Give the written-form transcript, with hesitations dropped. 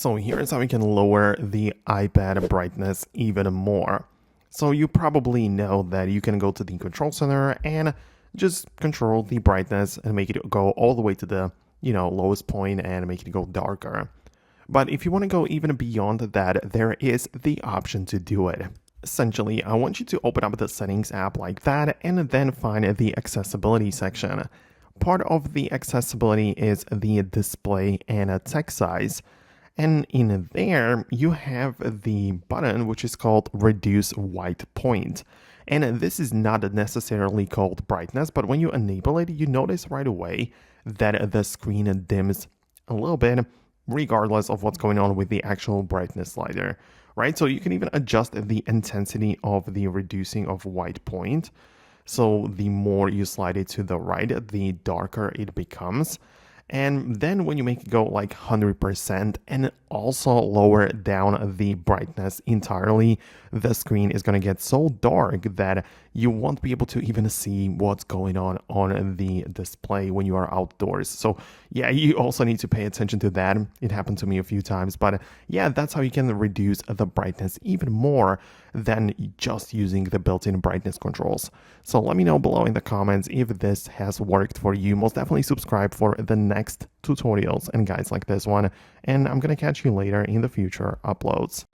So here's how we can lower the iPad brightness even more. So you probably know that you can go to the control center and just control the brightness and make it go all the way to the, lowest point and make it go darker. But if you want to go even beyond that, there is the option to do it. Essentially, I want you to open up the settings app like that and then find the accessibility section. Part of the accessibility is the display and a text size. And in there, you have the button which is called Reduce White Point. And this is not necessarily called brightness, but when you enable it, you notice right away that the screen dims a little bit, regardless of what's going on with the actual brightness slider, right? So you can even adjust the intensity of the reducing of white point. So the more you slide it to the right, the darker it becomes. And then when you make it go like 100% and also lower down the brightness entirely, the screen is going to get so dark that you won't be able to even see what's going on the display when you are outdoors. So yeah, you also need to pay attention to that. It happened to me a few times, but yeah, that's how you can reduce the brightness even more than just using the built-in brightness controls. So let me know below in the comments if this has worked for you. Most definitely subscribe for the next tutorials and guides like this one, and I'm gonna catch you later in the future uploads.